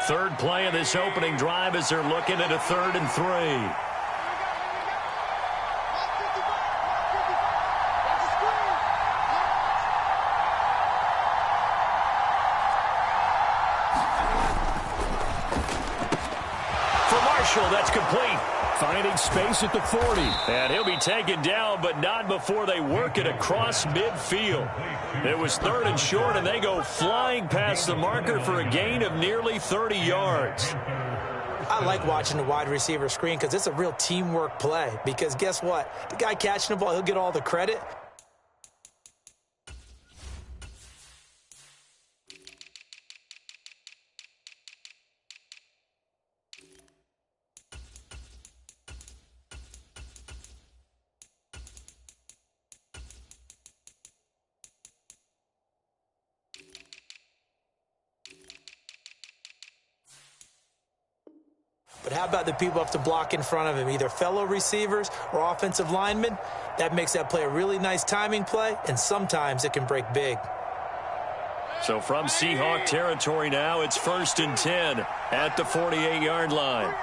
Third play of this opening drive as they're looking at a 3rd and 3. That's complete. Finding space at the 40. And he'll be taken down, but not before they work it across midfield. It was 3rd and short, and they go flying past the marker for a gain of nearly 30 yards. I like watching the wide receiver screen because it's a real teamwork play. Because guess what? The guy catching the ball, he'll get all the credit. But how about the people up to block in front of him, either fellow receivers or offensive linemen? That makes that play a really nice timing play, and sometimes it can break big. So from Seahawk territory now, it's 1st and 10 at the 48-yard line.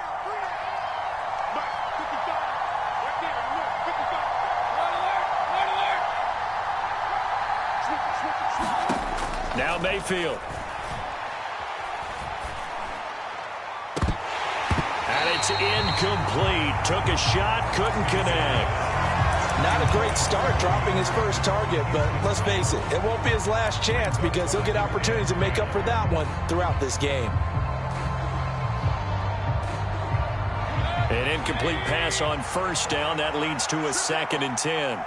Now Mayfield. And it's incomplete. Took a shot, couldn't connect. Not a great start dropping his first target, but let's face it, it won't be his last chance because he'll get opportunities to make up for that one throughout this game. An incomplete pass on 1st down. That leads to a 2nd and 10.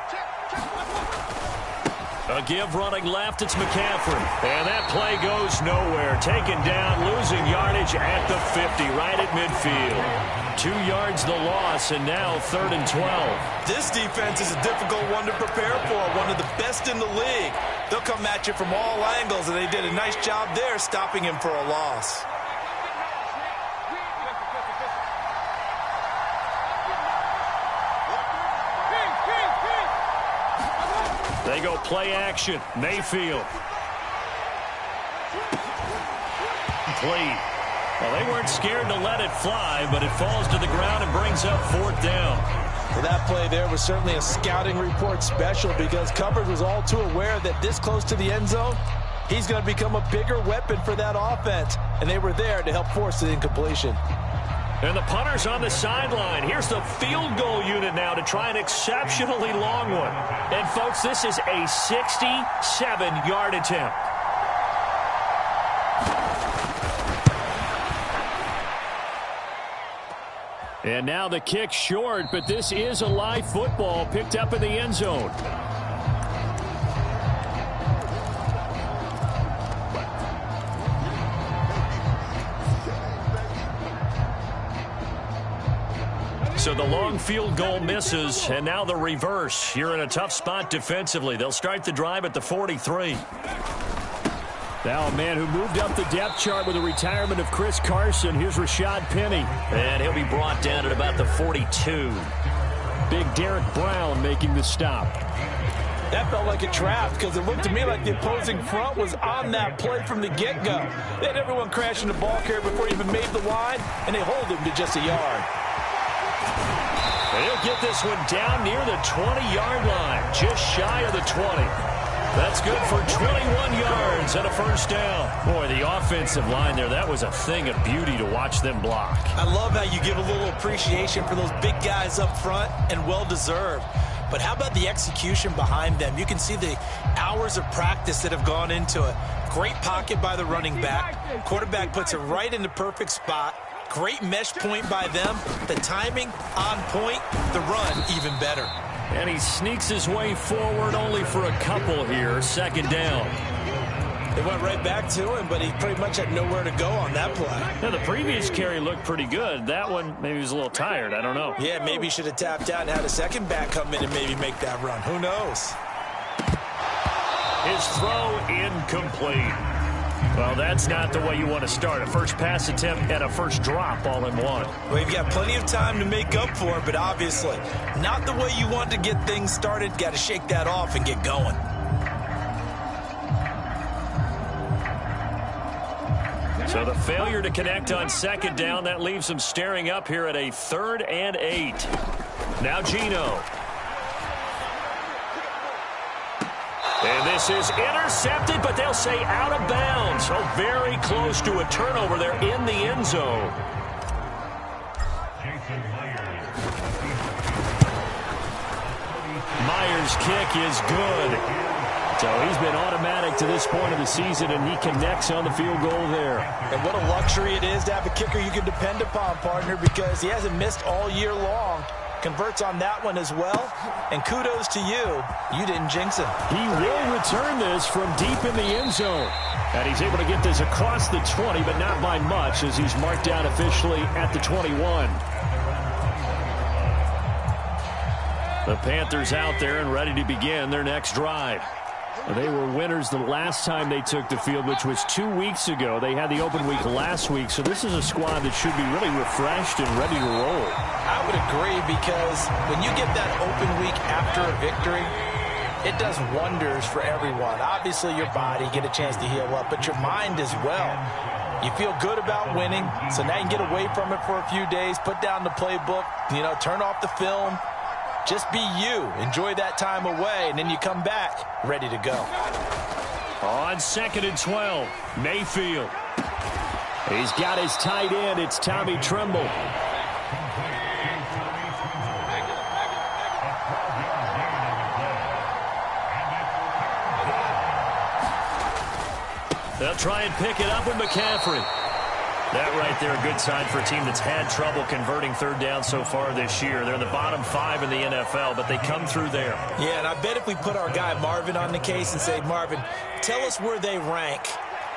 A give running left, it's McCaffrey. And that play goes nowhere. Taken down, losing yardage at the 50, right at midfield. 2 yards the loss, and now 3rd and 12. This defense is a difficult one to prepare for, one of the best in the league. They'll come at you from all angles, and they did a nice job there stopping him for a loss. They go play action. Mayfield. Complete. Well, they weren't scared to let it fly, but it falls to the ground and brings up 4th down. Well, that play there was certainly a scouting report special because coverage was all too aware that this close to the end zone, he's going to become a bigger weapon for that offense, and they were there to help force the incompletion. And the punter's on the sideline. Here's the field goal unit now to try an exceptionally long one. And, folks, this is a 67-yard attempt. And now the kick short, but this is a live football picked up in the end zone. So the long field goal misses, and now the reverse. You're in a tough spot defensively. They'll start the drive at the 43. Now a man who moved up the depth chart with the retirement of Chris Carson. Here's Rashad Penny. And he'll be brought down at about the 42. Big Derek Brown making the stop. That felt like a trap because it looked to me like the opposing front was on that play from the get-go. They had everyone crashing the ball carrier before he even made the line, and they hold him to just a yard. He'll get this one down near the 20-yard line, just shy of the 20. That's good for 21 yards and a 1st down. Boy, the offensive line there, that was a thing of beauty to watch them block. I love how you give a little appreciation for those big guys up front, and well-deserved. But how about the execution behind them? You can see the hours of practice that have gone into it. Great pocket by the running back. Quarterback puts it right in the perfect spot. Great mesh point by them. The timing on point. The run even better. And he sneaks his way forward only for a couple here. 2nd down. They went right back to him, but he pretty much had nowhere to go on that play. Now, the previous carry looked pretty good. That one, maybe he was a little tired. I don't know. Yeah, maybe he should have tapped out and had a second back come in and maybe make that run. Who knows? His throw incomplete. Well, that's not the way you want to start. A first pass attempt and a first drop all in one. Well, you've got plenty of time to make up for it, but obviously not the way you want to get things started. Got to shake that off and get going. So the failure to connect on second down, that leaves them staring up here at a 3rd and 8. Now Geno. And this is intercepted, but they'll say out of bounds. So very close to a turnover there in the end zone. Myers' kick is good. So he's been automatic to this point of the season, and he connects on the field goal there. And what a luxury it is to have a kicker you can depend upon, partner, because he hasn't missed all year long. Converts on that one as well. And kudos to you. You didn't jinx him. He will return this from deep in the end zone. And he's able to get this across the 20, but not by much, as he's marked down officially at the 21. The Panthers out there and ready to begin their next drive. They were winners the last time they took the field, which was 2 weeks ago. They had the open week last week, so this is a squad that should be really refreshed and ready to roll. I would agree, because when you get that open week after a victory, it does wonders for everyone. Obviously, your body, get a chance to heal up, but your mind as well. You feel good about winning, so now you can get away from it for a few days, put down the playbook, turn off the film. Just be you. Enjoy that time away, and then you come back ready to go. On 2nd and 12, Mayfield. He's got his tight end. It's Tommy Tremble. They'll try and pick it up with McCaffrey. That right there, a good sign for a team that's had trouble converting 3rd down so far this year. They're in the bottom 5 in the NFL, but they come through there. Yeah, and I bet if we put our guy Marvin on the case and say, Marvin, tell us where they rank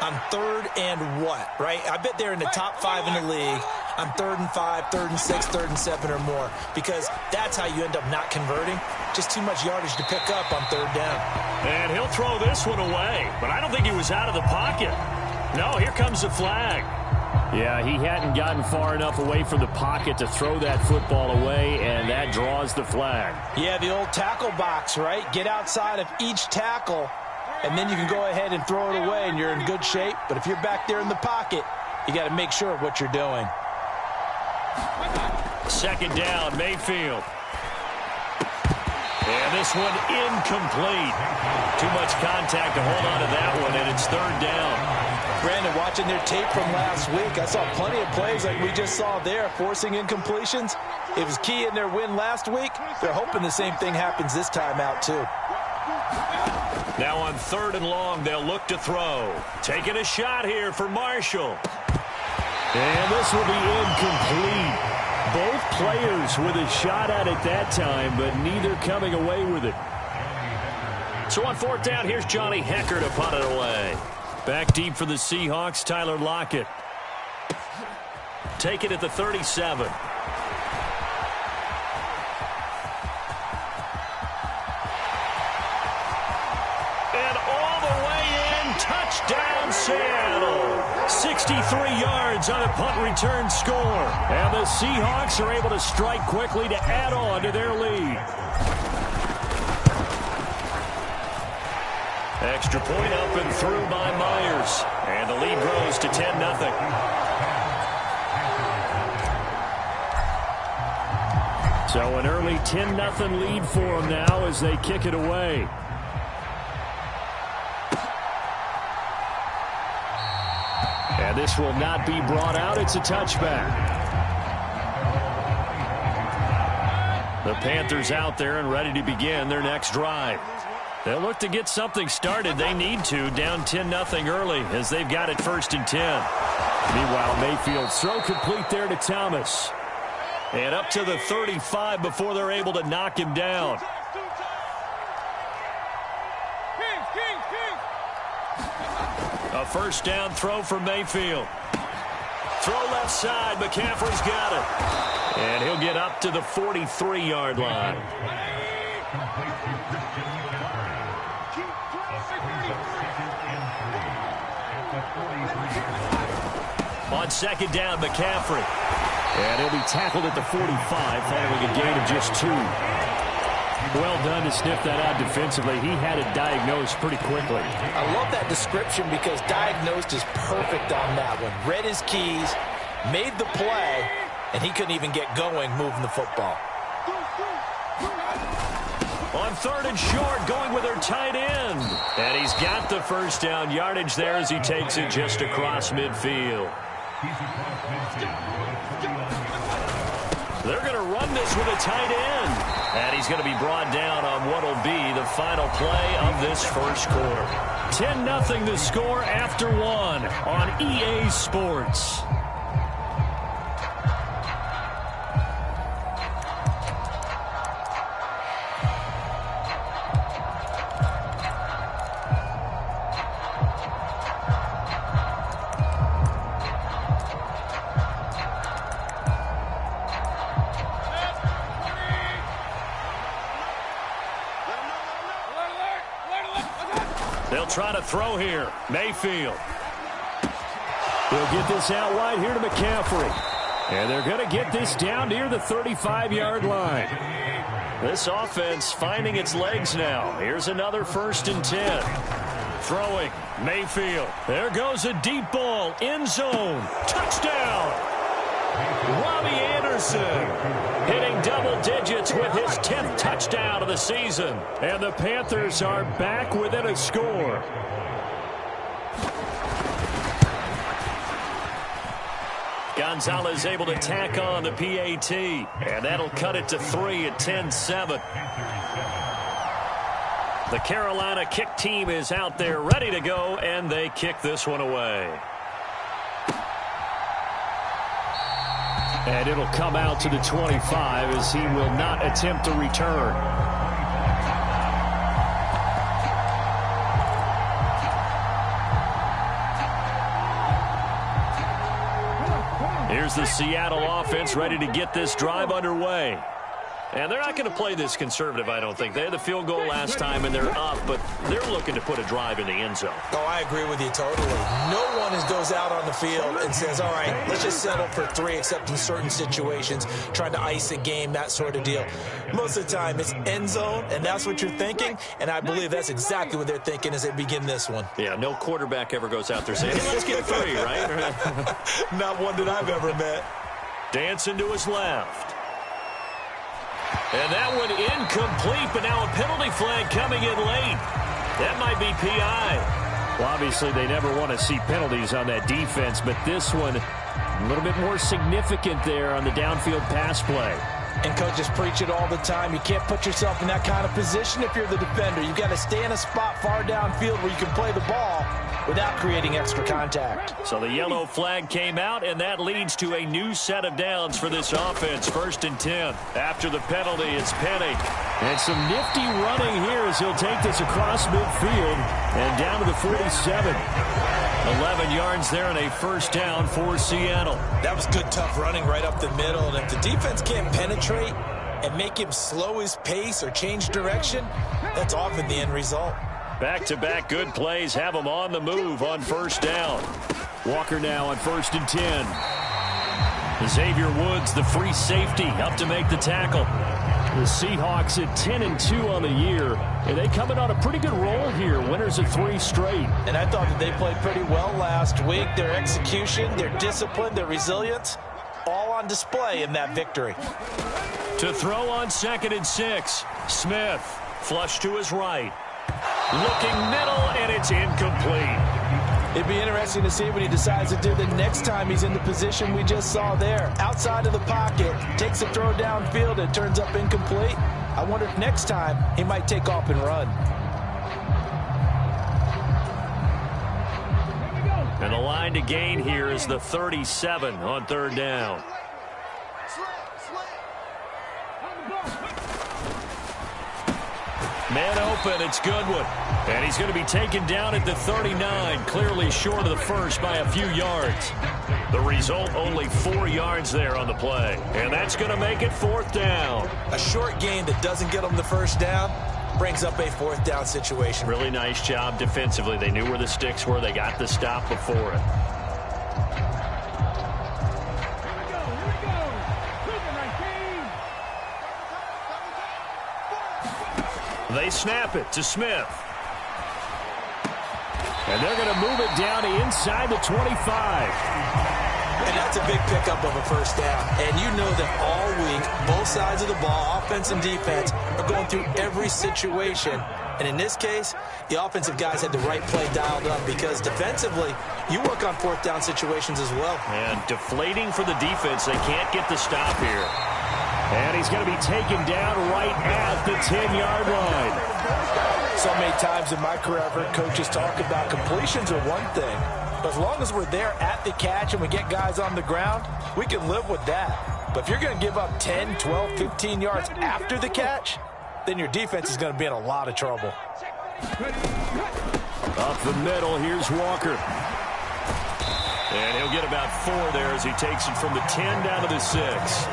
on 3rd and what, right? I bet they're in the top 5 in the league on 3rd and 5, 3rd and 6, 3rd and 7 or more, because that's how you end up not converting. Just too much yardage to pick up on 3rd down. And he'll throw this one away, but I don't think he was out of the pocket. No, here comes the flag. Yeah, he hadn't gotten far enough away from the pocket to throw that football away, and that draws the flag. Yeah, the old tackle box, right? Get outside of each tackle, and then you can go ahead and throw it away, and you're in good shape. But if you're back there in the pocket, you got to make sure of what you're doing. 2nd down, Mayfield. And this one incomplete. Too much contact to hold on to that one, and it's 3rd down. Brandon, watching their tape from last week, I saw plenty of plays like we just saw there, forcing incompletions. It was key in their win last week. They're hoping the same thing happens this time out, too. Now on 3rd and long, they'll look to throw. Taking a shot here for Marshall. And this will be incomplete. Both players with a shot at it that time, but neither coming away with it. So on 4th down, here's Johnny Hecker to punt it away. Back deep for the Seahawks, Tyler Lockett. Take it at the 37. And all the way in, touchdown Seattle. 63 yards on a punt return score. And the Seahawks are able to strike quickly to add on to their lead. Extra point up and through by Myers. And the lead grows to 10-0. So an early 10-0 lead for them now as they kick it away. And this will not be brought out. It's a touchback. The Panthers out there and ready to begin their next drive. They'll look to get something started. They need to, down 10-0 early as they've got it 1st and 10. Meanwhile, Mayfield's throw complete there to Thomas. And up to the 35 before they're able to knock him down. A 1st down throw for Mayfield. Throw left side. McCaffrey's got it. And he'll get up to the 43-yard line. On 2nd down, McCaffrey. And he'll be tackled at the 45 following a gain of just 2. Well done to sniff that out defensively. He had it diagnosed pretty quickly. I love that description because diagnosed is perfect on that one. Read his keys, made the play, and he couldn't even get going moving the football. On 3rd and short, going with her tight end. And he's got the first down yardage there as he takes it just across midfield. They're going to run this with a tight end. And he's going to be brought down on what will be the final play of this first quarter. 10-0 the score after 1 on EA Sports. They'll try to throw here. Mayfield. They'll get this out wide here to McCaffrey. And they're going to get this down near the 35-yard line. This offense finding its legs now. Here's another 1st and 10. Throwing. Mayfield. There goes a deep ball. End zone. Touchdown. Robbie Anderson hitting double digits with his 10th touchdown of the season. And the Panthers are back within a score. Gonzalez able to tack on the PAT. And that'll cut it to 3 at 10-7. The Carolina kick team is out there ready to go, and they kick this one away. And it'll come out to the 25 as he will not attempt to return. Here's the Seattle offense ready to get this drive underway. And they're not going to play this conservative, I don't think. They had the field goal last time, and they're up, but they're looking to put a drive in the end zone. Oh, I agree with you totally. No one goes out on the field and says, all right, let's just settle for 3, except in certain situations, trying to ice a game, that sort of deal. Most of the time, it's end zone, and that's what you're thinking, and I believe that's exactly what they're thinking as they begin this one. Yeah, no quarterback ever goes out there saying, hey, let's get 3, right? Not one that I've ever met. Dancing to his left. And that one incomplete, but now a penalty flag coming in late. That might be PI. Well, obviously, they never want to see penalties on that defense, but this one a little bit more significant there on the downfield pass play. And coaches preach it all the time. You can't put yourself in that kind of position if you're the defender. You've got to stay in a spot far downfield where you can play the ball without creating extra contact. So the yellow flag came out, and that leads to a new set of downs for this offense. 1st and 10. After the penalty, it's Penny. And some nifty running here as he'll take this across midfield and down to the 47. 11 yards there and a 1st down for Seattle. That was good, tough running right up the middle. And if the defense can't penetrate and make him slow his pace or change direction, that's often the end result. Back-to-back good plays have them on the move on 1st down. Walker now on 1st and 10. Xavier Woods, the free safety, up to make the tackle. The Seahawks at 10-2 on the year, and they coming on a pretty good roll here. Winners of 3 straight. And I thought that they played pretty well last week. Their execution, their discipline, their resilience, all on display in that victory. To throw on 2nd and 6. Smith, flush to his right. Looking middle, and it's incomplete. It'd be interesting to see what he decides to do the next time he's in the position we just saw there. Outside of the pocket, takes a throw downfield, and turns up incomplete. I wonder if next time he might take off and run. And the line to gain here is the 37 on 3rd down. Man open, it's Goodwin. And he's going to be taken down at the 39, clearly short of the first by a few yards. The result, only 4 yards there on the play. And that's going to make it 4th down. A short gain that doesn't get them the 1st down brings up a 4th down situation. Really nice job defensively. They knew where the sticks were. They got the stop before it. They snap it to Smith. And they're going to move it down to inside the 25. And that's a big pickup of a first down. And you know that all week, both sides of the ball, offense and defense, are going through every situation. And in this case, the offensive guys had the right play dialed up because defensively, you work on fourth down situations as well. And deflating for the defense. They can't get the stop here. And he's going to be taken down right at the 10-yard line. So many times in my career, I've heard coaches talk about completions are one thing. But as long as we're there at the catch and we get guys on the ground, we can live with that. But if you're going to give up 10, 12, 15 yards after the catch, then your defense is going to be in a lot of trouble. Up the middle, here's Walker. And he'll get about 4 there as he takes it from the 10 down to the 6.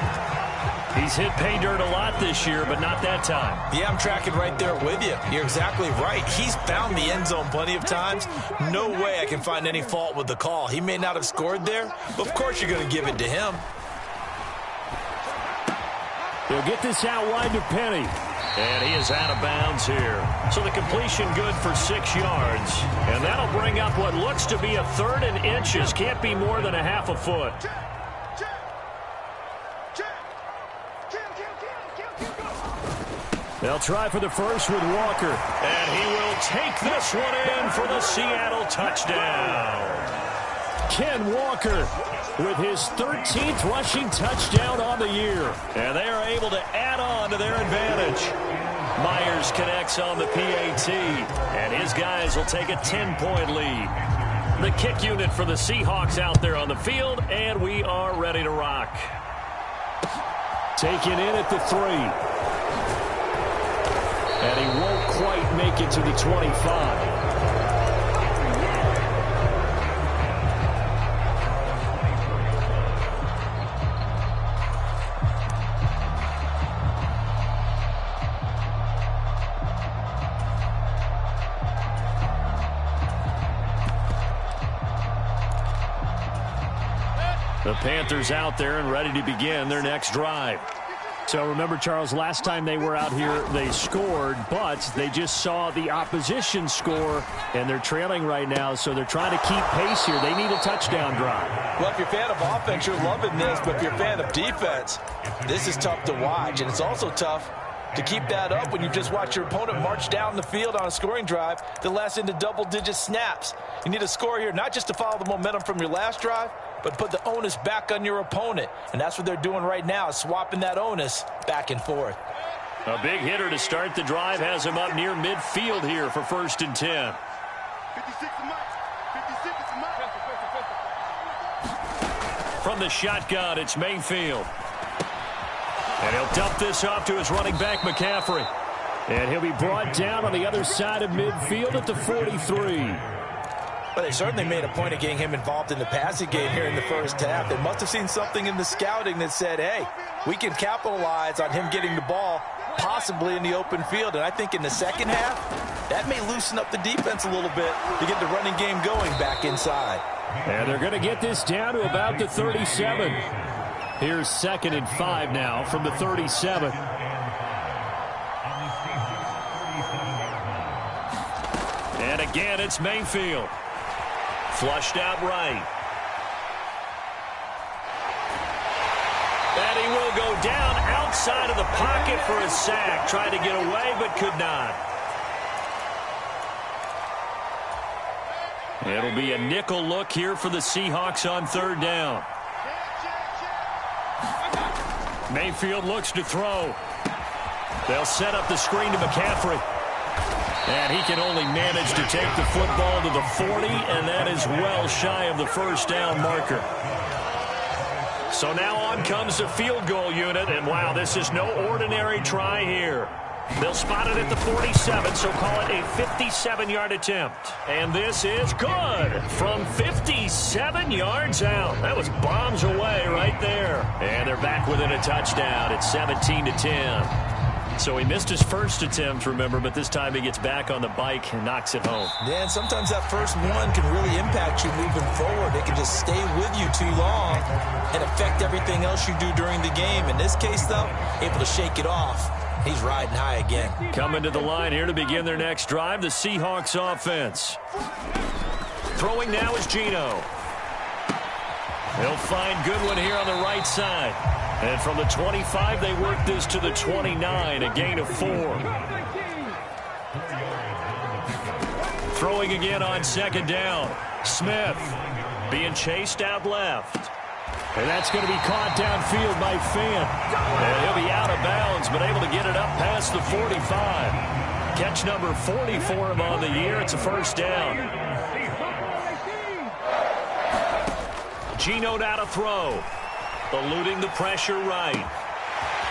He's hit pay dirt a lot this year, but not that time. Yeah, I'm tracking right there with you. You're exactly right. He's found the end zone plenty of times. No way I can find any fault with the call. He may not have scored there, but of course you're going to give it to him. He'll get this out wide to Penny. And he is out of bounds here. So the completion good for 6 yards. And that'll bring up what looks to be a 3rd and inches. Can't be more than a half a foot. They'll try for the first with Walker. And he will take this one in for the Seattle touchdown. Ken Walker with his 13th rushing touchdown on the year. And they are able to add on to their advantage. Myers connects on the PAT. And his guys will take a 10-point lead. The kick unit for the Seahawks out there on the field. And we are ready to rock. Taken in at the 3. And he won't quite make it to the 25. The Panthers out there and ready to begin their next drive. So remember, Charles, last time they were out here, they scored, but they just saw the opposition score, and they're trailing right now, so they're trying to keep pace here. They need a touchdown drive. Well, if you're a fan of offense, you're loving this, but if you're a fan of defense, this is tough to watch, and it's also tough to keep that up when you just watch your opponent march down the field on a scoring drive that lasts into double-digit snaps. You need a score here, not just to follow the momentum from your last drive, but put the onus back on your opponent. And that's what they're doing right now, swapping that onus back and forth. A big hitter to start the drive has him up near midfield here for 1st and 10. From the shotgun, it's Mayfield. And he'll dump this off to his running back, McCaffrey. And he'll be brought down on the other side of midfield at the 43. But they certainly made a point of getting him involved in the passing game here in the first half. They must have seen something in the scouting that said, hey, we can capitalize on him getting the ball possibly in the open field. And I think in the second half, that may loosen up the defense a little bit to get the running game going back inside. And they're going to get this down to about the 37. Here's 2nd and 5 now from the 37. And again, it's Mayfield. Flushed out right. And he will go down outside of the pocket for a sack. Tried to get away, but could not. It'll be a nickel look here for the Seahawks on 3rd down. Mayfield looks to throw. They'll set up the screen to McCaffrey. And he can only manage to take the football to the 40, and that is well shy of the 1st down marker. So now on comes the field goal unit, and wow, this is no ordinary try here. They'll spot it at the 47, so call it a 57-yard attempt. And this is good from 57 yards out. That was bombs away right there. And they're back within a touchdown. It's 17-10. So he missed his first attempt, remember, but this time he gets back on the bike and knocks it home. Yeah, and sometimes that first one can really impact you moving forward. It can just stay with you too long and affect everything else you do during the game. In this case, though, able to shake it off He's riding high again. Coming to the line here to begin their next drive, the Seahawks offense. Throwing now is Geno. He'll find Goodwin here on the right side. And from the 25, they work this to the 29, a gain of 4. Throwing again on second down. Smith being chased out left. And that's going to be caught downfield by Fant. And he'll be out of bounds, but able to get it up past the 45. Catch number 40 for him on the year. It's a first down. Geno now to throw. Eluding the pressure right.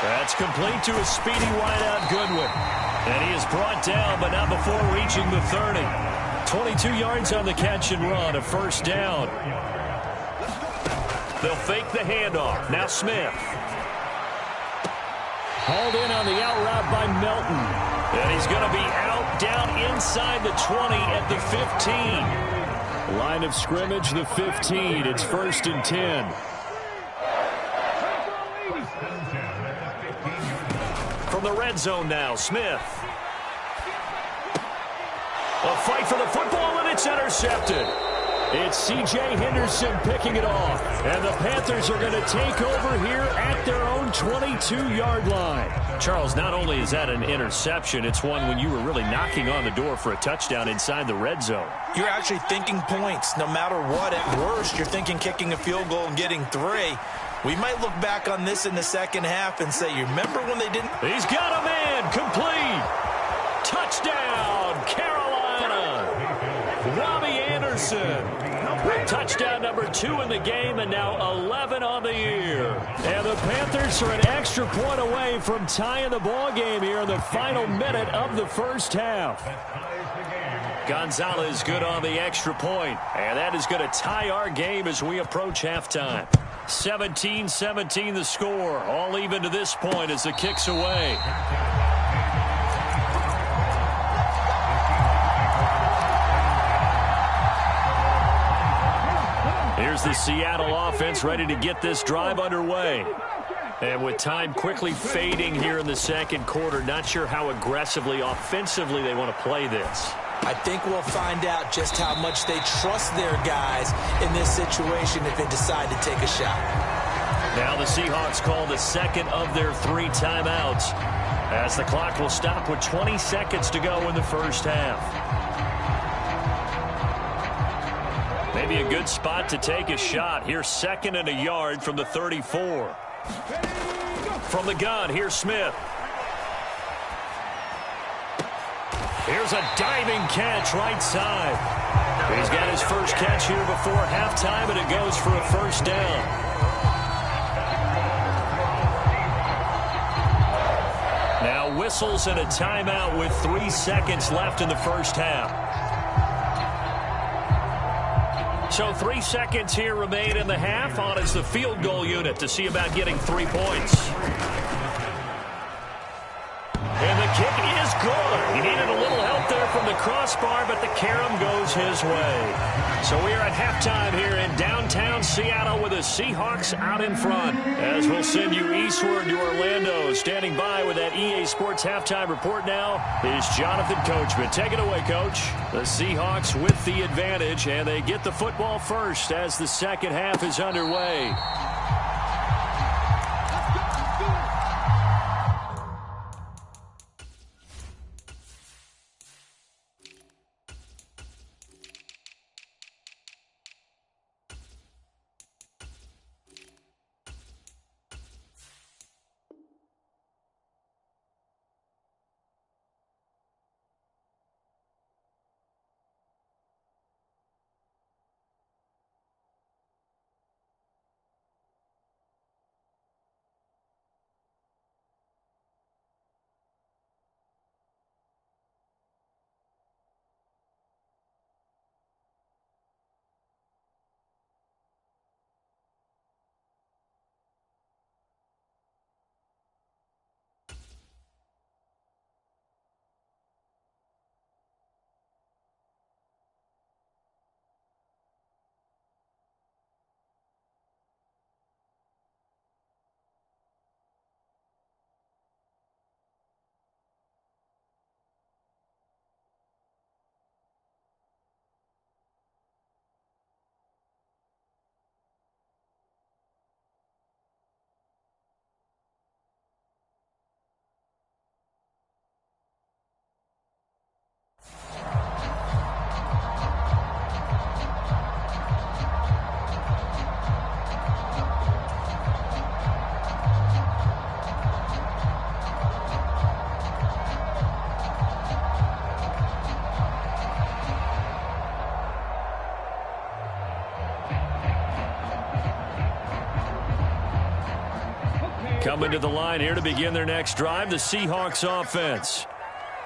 That's complete to a speedy wideout Goodwin. And he is brought down, but not before reaching the 30. 22 yards on the catch and run, a first down. They'll fake the handoff. Now Smith. Hauled in on the out route by Melton. And he's going to be out down inside the 20 at the 15. Line of scrimmage, the 15. It's 1st and 10. From the red zone now, Smith. A fight for the football, and it's intercepted. It's C.J. Henderson picking it off. And the Panthers are going to take over here at their own 22-yard line. Charles, not only is that an interception, it's one when you were really knocking on the door for a touchdown inside the red zone. You're actually thinking points no matter what. At worst, you're thinking kicking a field goal and getting 3. We might look back on this in the second half and say, you remember when they didn't? He's got a man. Complete. Touchdown, Carolina. Robbie Anderson. Touchdown number 2 in the game, and now 11 on the year. And the Panthers are an extra point away from tying the ball game here in the final minute of the first half. Gonzalez good on the extra point, and that is going to tie our game as we approach halftime. 17-17 the score, all even to this point as the kick's away. Here's the Seattle offense ready to get this drive underway. And with time quickly fading here in the second quarter, not sure how aggressively, offensively they want to play this. I think we'll find out just how much they trust their guys in this situation if they decide to take a shot. Now the Seahawks call the second of their 3 timeouts as the clock will stop with 20 seconds to go in the first half. Maybe a good spot to take a shot. Here's 2nd and a yard from the 34. From the gun, here's Smith. Here's a diving catch right side. He's got his first catch here before halftime, and it goes for a first down. Now whistles and a timeout with 3 seconds left in the first half. So 3 seconds here remain in the half. On is the field goal unit to see about getting 3 points. And the kick is good. He needed a little help there from the crossbar, but the carom goes his way. So we are at halftime here in downtown Seattle with the Seahawks out in front. As we'll send you eastward to Orlando. Standing by with that EA Sports halftime report now is Jonathan Coachman. Take it away, Coach. The Seahawks with the advantage, and they get the football first as the second half is underway. Coming to the line here to begin their next drive, the Seahawks offense.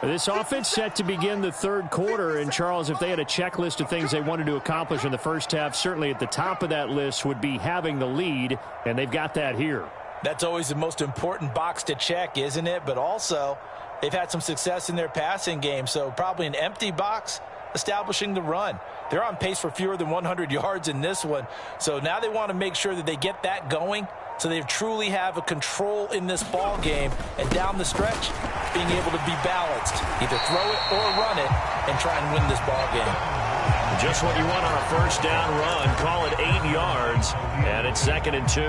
This offense set to begin the third quarter. And, Charles, if they had a checklist of things they wanted to accomplish in the first half, certainly at the top of that list would be having the lead, and they've got that here. That's always the most important box to check, isn't it? But also, they've had some success in their passing game, so probably an empty box establishing the run. They're on pace for fewer than 100 yards in this one, so now they want to make sure that they get that going so they truly have a control in this ball game, and down the stretch, being able to be balanced. Either throw it or run it and try and win this ball game. Just what you want on a first down run. Call it 8 yards, and it's 2nd and 2.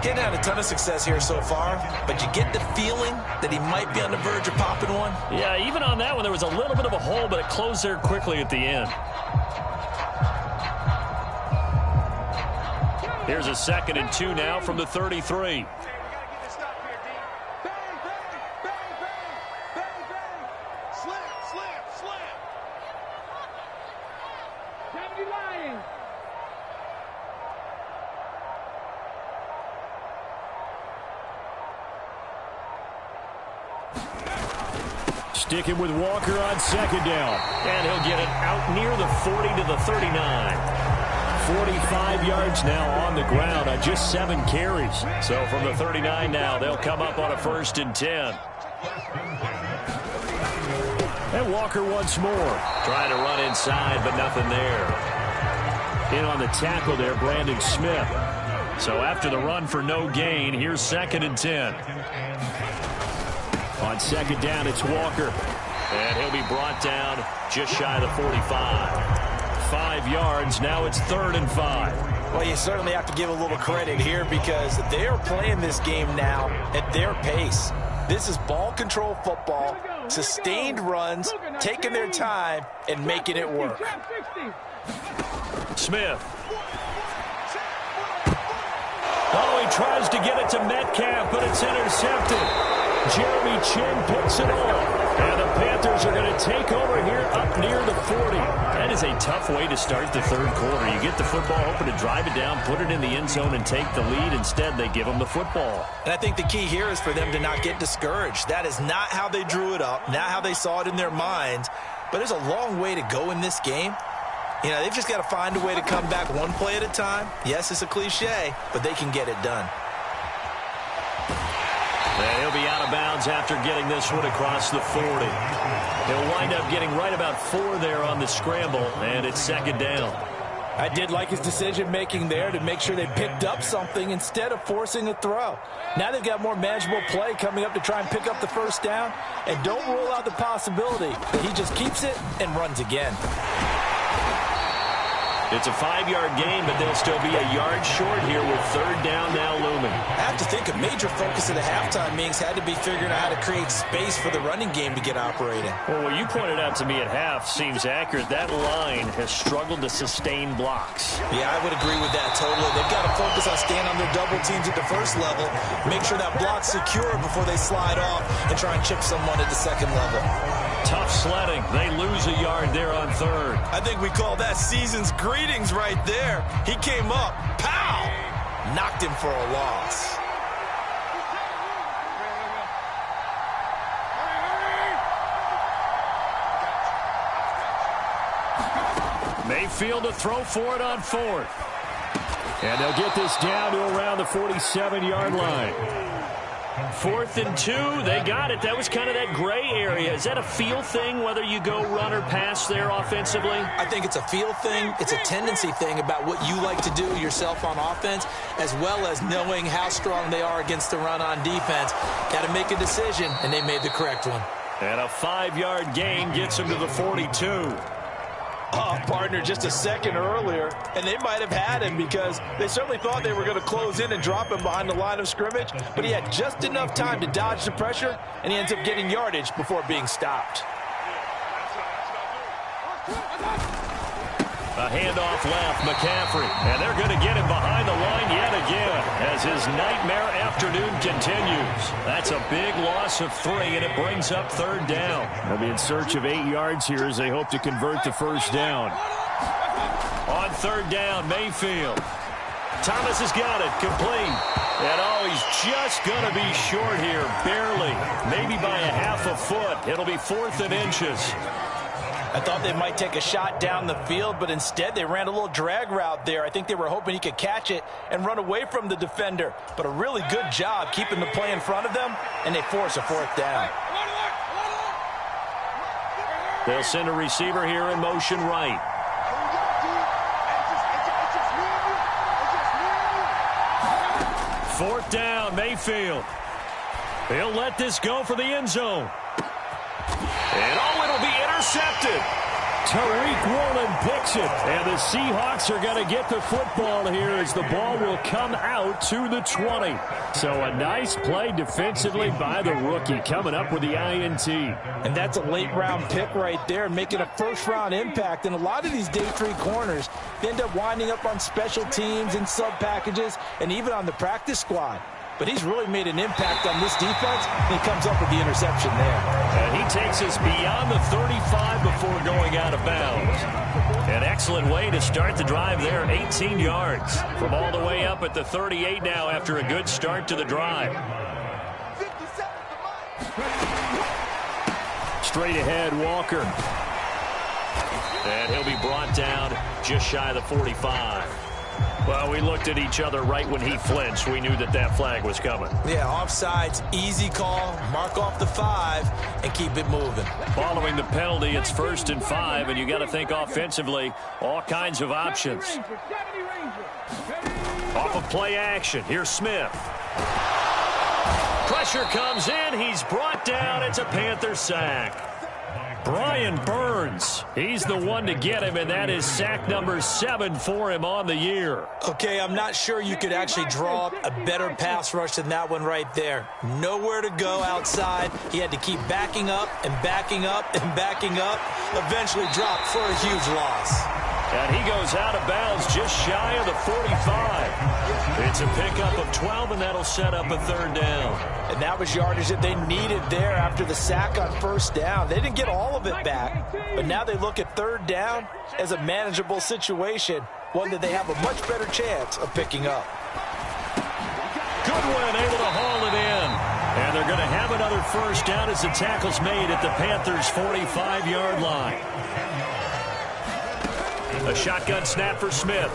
He had a ton of success here so far, but you get the feeling that he might be on the verge of popping one. Yeah, even on that one, there was a little bit of a hole, but it closed there quickly at the end. Here's a 2nd and 2 now from the 33. Sticking with Walker on 2nd down. And he'll get it out near the 40 to the 39. 45 yards now on the ground on just 7 carries. So from the 39 now, they'll come up on a 1st and 10. And Walker once more. Trying to run inside, but nothing there. In on the tackle there, Brandon Smith. So after the run for no gain, here's 2nd and 10. On 2nd down, it's Walker. And he'll be brought down just shy of the 45. 5 yards. Now it's 3rd and 5. Well, you certainly have to give a little credit here because they are playing this game now at their pace. This is ball control football, sustained runs, taking their time, and making it work. Smith. Oh, he tries to get it to Metcalf, but it's intercepted. Jeremy Chin picks it off. And the Panthers are going to take over here up near the 40. That is a tough way to start the 3rd quarter. You get the football, hoping to drive it down, put it in the end zone, and take the lead. Instead, they give them the football. And I think the key here is for them to not get discouraged. That is not how they drew it up, not how they saw it in their minds. But there's a long way to go in this game. You know, they've just got to find a way to come back one play at a time. Yes, it's a cliche, but they can get it done. And he'll be out of bounds after getting this one across the 40. He'll wind up getting right about 4 there on the scramble, and it's 2nd down. I did like his decision-making there to make sure they picked up something instead of forcing a throw. Now they've got more manageable play coming up to try and pick up the 1st down, and don't rule out the possibility that he just keeps it and runs again. It's a 5-yard gain, but they'll still be a yard short here with 3rd down now looming. I have to think a major focus of the halftime meetings had to be figuring out how to create space for the running game to get operating. Well, what you pointed out to me at half seems accurate. That line has struggled to sustain blocks. Yeah, I would agree with that totally. They've got to focus on staying on their double teams at the 1st level, make sure that block's secure before they slide off and try and chip someone at the 2nd level. Tough sledding. They lose a yard there on 3rd. I think we call that season's greetings right there. He came up, pow, knocked him for a loss. Mayfield to throw for it on 4th. And they'll get this down to around the 47-yard line. 4th and 2, they got it. That was kind of that gray area. Is that a feel thing, whether you go run or pass there offensively? I think it's a feel thing. It's a tendency thing about what you like to do yourself on offense, as well as knowing how strong they are against the run on defense. Got to make a decision, and they made the correct one. And a 5-yard gain gets them to the 42. Oh, partner, just a second earlier, and they might have had him because they certainly thought they were going to close in and drop him behind the line of scrimmage, but he had just enough time to dodge the pressure, and he ends up getting yardage before being stopped. A handoff left, McCaffrey, and they're going to get him behind the line yet again as his nightmare afternoon continues. That's a big loss of 3, and it brings up 3rd down. They'll be in search of 8 yards here as they hope to convert the 1st down. On 3rd down, Mayfield. Thomas has got it. Complete. And oh, he's just going to be short here. Barely. Maybe by a half a foot. It'll be 4th and inches. I thought they might take a shot down the field, but instead they ran a little drag route there. I think they were hoping he could catch it and run away from the defender. But a really good job keeping the play in front of them, and they force a 4th down. They'll send a receiver here in motion right. Fourth down, Mayfield. They'll let this go for the end zone. And oh, it'll be intercepted. Tariq Woolen picks it. And the Seahawks are going to get the football here as the ball will come out to the 20. So a nice play defensively by the rookie coming up with the INT. And that's a late-round pick right there, making a first-round impact. And a lot of these day 3 corners end up winding up on special teams and sub-packages and even on the practice squad. But he's really made an impact on this defense, and he comes up with the interception there. And he takes us beyond the 35 before going out of bounds. An excellent way to start the drive there, 18 yards. From all the way up at the 38 now after a good start to the drive. Straight ahead, Walker. And he'll be brought down just shy of the 45. Well, we looked at each other right when he flinched. We knew that that flag was coming. Yeah, offsides, easy call. Mark off the 5 and keep it moving. Following the penalty, it's 1st and 5, and you got to think offensively, all kinds of options. Off of play action, here's Smith. Pressure comes in, he's brought down. It's a Panther sack. Brian Burns, he's the one to get him, and that is sack number 7 for him on the year. Okay, I'm not sure you could actually draw up a better pass rush than that one right there. Nowhere to go outside. He had to keep backing up and backing up and backing up. Eventually dropped for a huge loss. And he goes out of bounds just shy of the 45. It's a pickup of 12, and that'll set up a 3rd down. And that was yardage that they needed there after the sack on 1st down. They didn't get all of it back, but now they look at 3rd down as a manageable situation, one that they have a much better chance of picking up. Goodwin able to haul it in. And they're going to have another 1st down as the tackle's made at the Panthers' 45-yard line. A shotgun snap for Smith.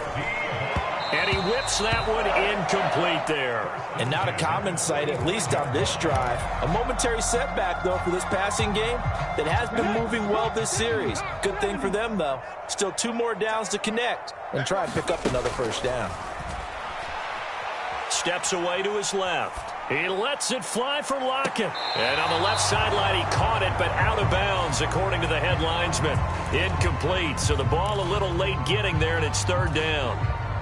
And he whips that one incomplete there. And not a common sight, at least on this drive. A momentary setback, though, for this passing game that has been moving well this series. Good thing for them, though. Still 2 more downs to connect and try and pick up another 1st down. Steps away to his left. He lets it fly for Lockett. And on the left sideline, he caught it, but out of bounds, according to the head linesman. Incomplete, so the ball a little late getting there, and it's 3rd down.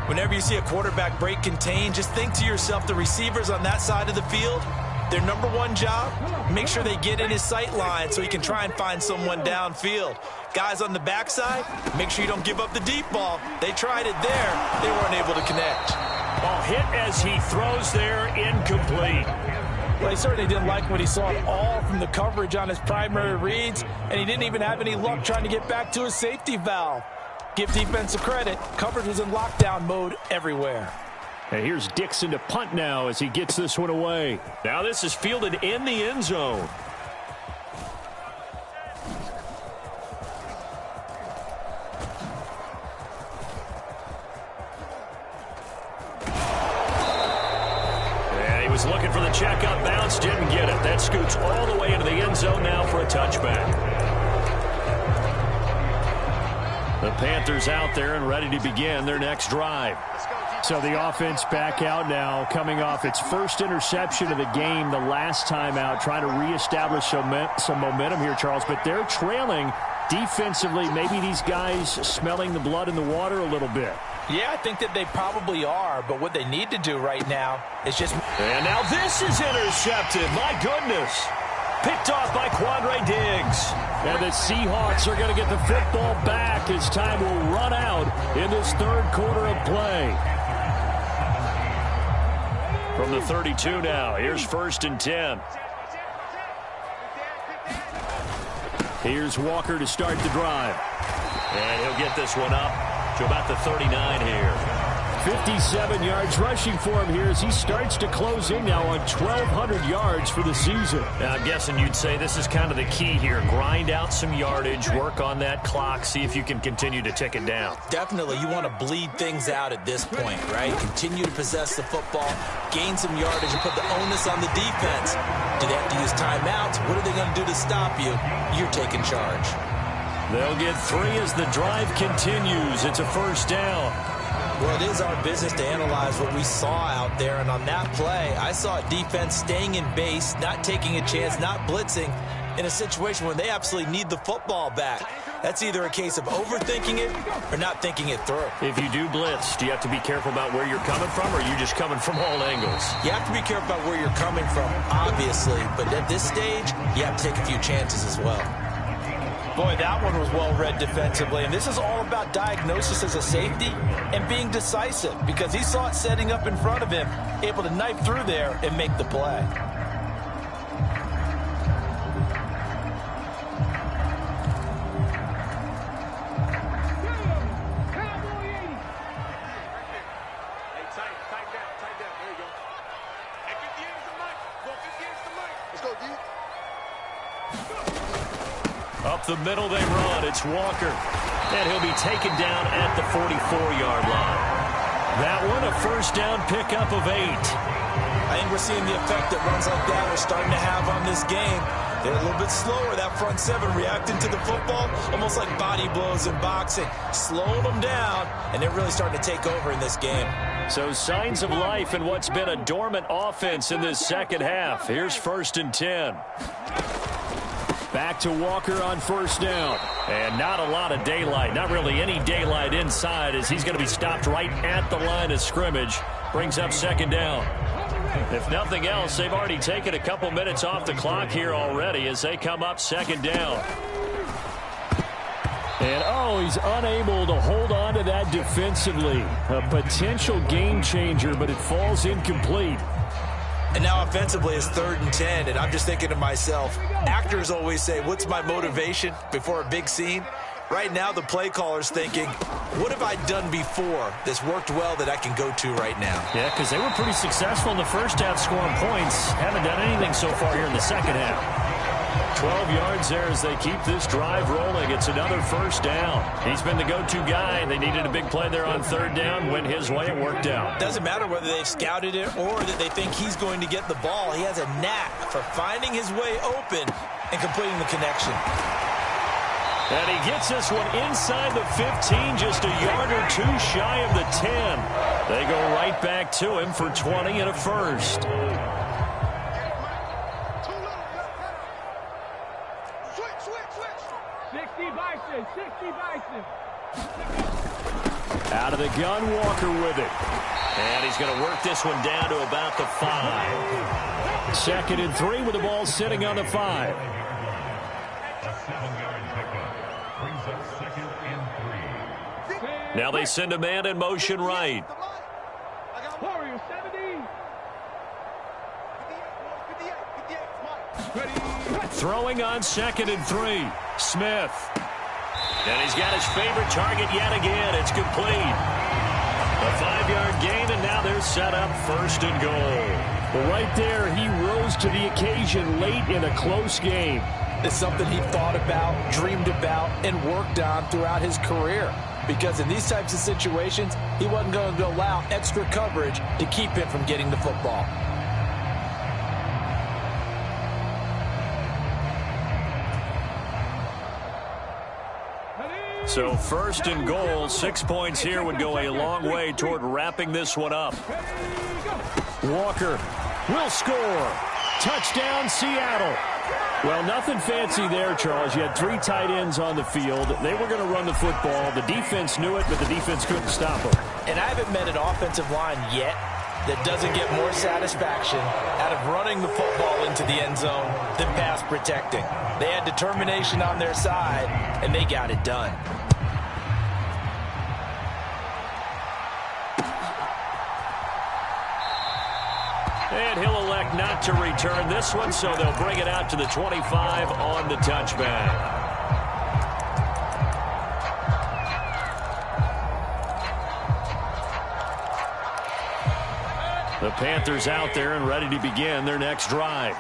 Whenever you see a quarterback break contained, just think to yourself, the receivers on that side of the field, their number 1 job, make sure they get in his sight line so he can try and find someone downfield. Guys on the backside, make sure you don't give up the deep ball. They tried it there. They weren't able to connect. Ball hit as he throws there, incomplete. Well, he certainly didn't like what he saw at all from the coverage on his primary reads, and he didn't even have any luck trying to get back to his safety valve. Give defense a credit. Coverage was in lockdown mode everywhere. And here's Dixon to punt now as he gets this one away. Now this is fielded in the end zone. And he was looking for the checkup bounce, didn't get it. That scoots all the way into the end zone now for a touchback. The Panthers out there and ready to begin their next drive. So the offense back out now, coming off its 1st interception of the game the last time out, trying to reestablish some momentum here, Charles. But they're trailing defensively. Maybe these guys smelling the blood in the water a little bit. Yeah, I think that they probably are, but what they need to do right now is just... And now this is intercepted. My goodness. Picked off by Quandre Diggs. And the Seahawks are going to get the football back as time will run out in this 3rd quarter of play. From the 32 now, here's 1st and 10. Here's Walker to start the drive. And he'll get this one up to about the 39 here. 57 yards rushing for him here as he starts to close in now on 1,200 yards for the season. Now, I'm guessing you'd say this is kind of the key here. Grind out some yardage, work on that clock, see if you can continue to tick it down. Definitely, you want to bleed things out at this point, right? Continue to possess the football, gain some yardage, and put the onus on the defense. Do they have to use timeouts? What are they going to do to stop you? You're taking charge. They'll get 3 as the drive continues. It's a first down. Well, it is our business to analyze what we saw out there, and on that play, I saw a defense staying in base, not taking a chance, not blitzing, in a situation where they absolutely need the football back. That's either a case of overthinking it or not thinking it through. If you do blitz, do you have to be careful about where you're coming from, or are you just coming from all angles? You have to be careful about where you're coming from, obviously, but at this stage, you have to take a few chances as well. Boy, that one was well read defensively, and this is all about diagnosis as a safety and being decisive because he saw it setting up in front of him, able to knife through there and make the play. Up the middle they run. It's Walker. And he'll be taken down at the 44-yard line. That one, a first down pickup of 8. I think we're seeing the effect that runs like that are starting to have on this game. They're a little bit slower, that front seven, reacting to the football, almost like body blows in boxing, slowing them down, and they're really starting to take over in this game. So signs of life in what's been a dormant offense in this second half. Here's 1st and 10. Back to Walker on first down. And not a lot of daylight, not really any daylight inside as he's going to be stopped right at the line of scrimmage. Brings up 2nd down. If nothing else, they've already taken a couple minutes off the clock here already as they come up 2nd down. And, he's unable to hold on to that defensively. A potential game changer, but it falls incomplete. And now offensively it's 3rd and 10, and I'm just thinking to myself, actors always say, what's my motivation before a big scene? Right now the play caller's thinking, what have I done before that's worked well that I can go to right now? Yeah, because they were pretty successful in the first half scoring points. Haven't done anything so far here in the second half. 12 yards there as they keep this drive rolling. It's another first down. He's been the go-to guy. They needed a big play there on 3rd down. Went his way. It worked out. Doesn't matter whether they've scouted it or that they think he's going to get the ball. He has a knack for finding his way open and completing the connection. And he gets this one inside the 15, just a yard or 2 shy of the 10. They go right back to him for 20 and a first. Out of the gun, Walker with it. And he's going to work this one down to about the 5. 2nd and 3 with the ball sitting on the 5. Now they send a man in motion right. Throwing on 2nd and 3. Smith. And he's got his favorite target yet again. It's complete. A 5-yard gain, and now they're set up 1st and goal. Well, right there, he rose to the occasion late in a close game. It's something he thought about, dreamed about, and worked on throughout his career. Because in these types of situations, he wasn't going to allow extra coverage to keep him from getting the football. So 1st and goal, 6 points here would go a long way toward wrapping this one up. Walker will score. Touchdown, Seattle. Well, nothing fancy there, Charles. You had 3 tight ends on the field. They were going to run the football. The defense knew it, but the defense couldn't stop them. And I haven't met an offensive line yet that doesn't get more satisfaction out of running the football into the end zone than pass protecting. They had determination on their side, and they got it done. And he'll elect not to return this one, so they'll bring it out to the 25 on the touchback. The Panthers out there and ready to begin their next drive.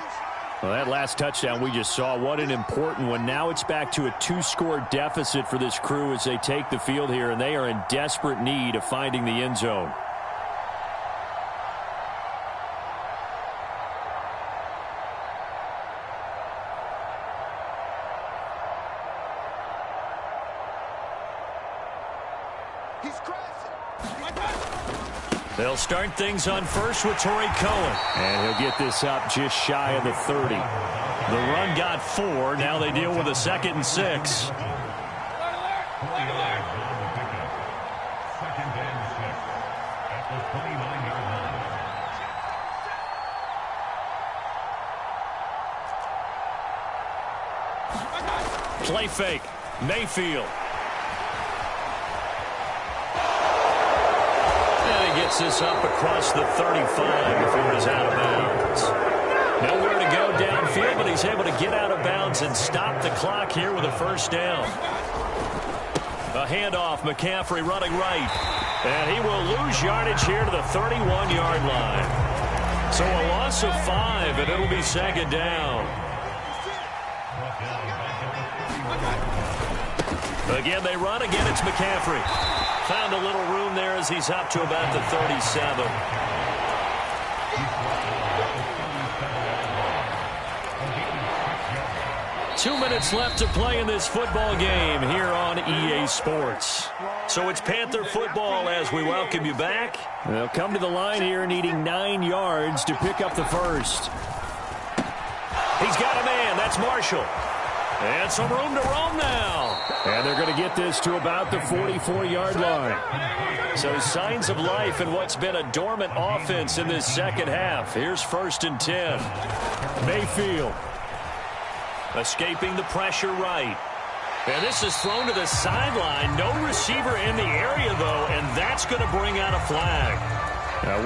Well, that last touchdown we just saw, what an important one. Now it's back to a 2-score deficit for this crew as they take the field here, and they are in desperate need of finding the end zone. They'll start things on first with Torrey Cohen. And he'll get this up just shy of the 30. The run got 4. Now they deal with a 2nd and 6. Play fake. Mayfield. Gets this up across the 35 before it is out of bounds. Nowhere to go downfield, but he's able to get out of bounds and stop the clock here with a first down. A handoff, McCaffrey running right. And he will lose yardage here to the 31-yard line. So a loss of 5, and it'll be 2nd down. Again, they run. Again, it's McCaffrey. Found a little room there as he's up to about the 37. Two minutes left to play in this football game here on EA Sports. So it's Panther football as we welcome you back. They'll come to the line here needing 9 yards to pick up the first. He's got a man. That's Marshall. And some room to roam now. And they're going to get this to about the 44-yard line. So signs of life in what's been a dormant offense in this second half. Here's 1st and 10. Mayfield. Escaping the pressure right. And this is thrown to the sideline. No receiver in the area, though, and that's going to bring out a flag.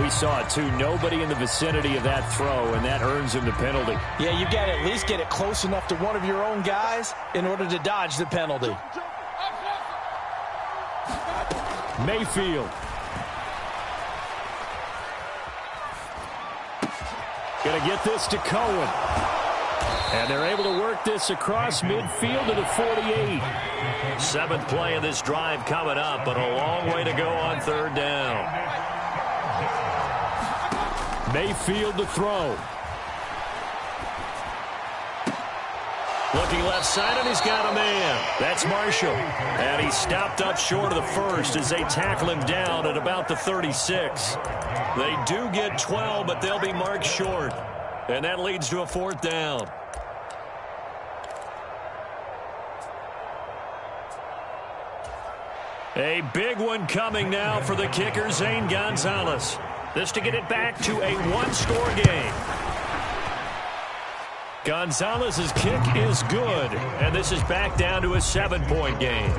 We saw it, too. Nobody in the vicinity of that throw, and that earns him the penalty. Yeah, you've got to at least get it close enough to one of your own guys in order to dodge the penalty. Mayfield. Going to get this to Cohen. And they're able to work this across midfield to the 48. 7th play of this drive coming up, but a long way to go on 3rd down. Mayfield to throw. Looking left side, and he's got a man. That's Marshall. And he's stopped up short of the first as they tackle him down at about the 36. They do get 12, but they'll be marked short. And that leads to a 4th down. A big one coming now for the kicker, Zane Gonzalez. This to get it back to a 1-score game. Gonzalez's kick is good, and this is back down to a 7-point game.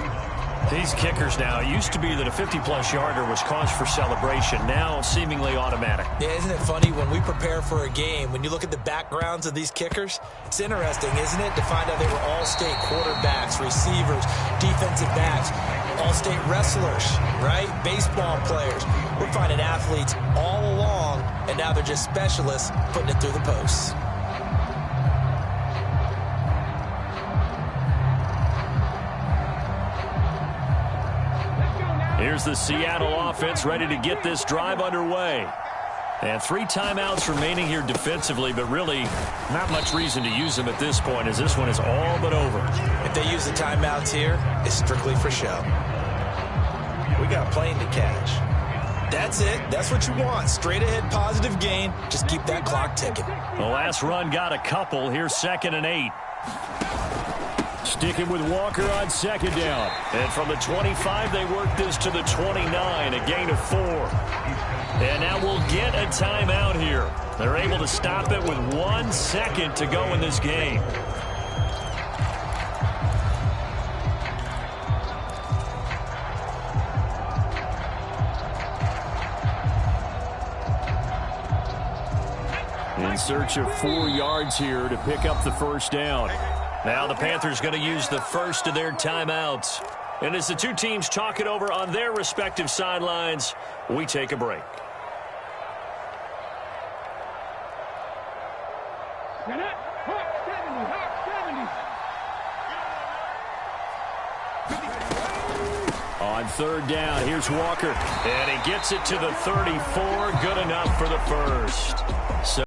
These kickers now, it used to be that a 50-plus yarder was cause for celebration, now seemingly automatic. Yeah, isn't it funny when we prepare for a game, when you look at the backgrounds of these kickers, it's interesting, isn't it, to find out they were all-state quarterbacks, receivers, defensive backs, all-state wrestlers, right? Baseball players. We're finding athletes all along, and now they're just specialists putting it through the posts. Here's the Seattle offense ready to get this drive underway. And 3 timeouts remaining here defensively, but really not much reason to use them at this point as this one is all but over. If they use the timeouts here, it's strictly for show. We got a plane to catch. That's it. That's what you want. Straight ahead positive gain. Just keep that clock ticking. The last run got a couple. Here's 2nd and 8. Sticking with Walker on 2nd down. And from the 25, they work this to the 29, a gain of 4. And now we'll get a timeout here. They're able to stop it with 1 second to go in this game. In search of 4 yards here to pick up the first down. Now the Panthers going to use the first of their timeouts. And as the two teams talk it over on their respective sidelines, we take a break. On third down, here's Walker. And he gets it to the 34. Good enough for the first. So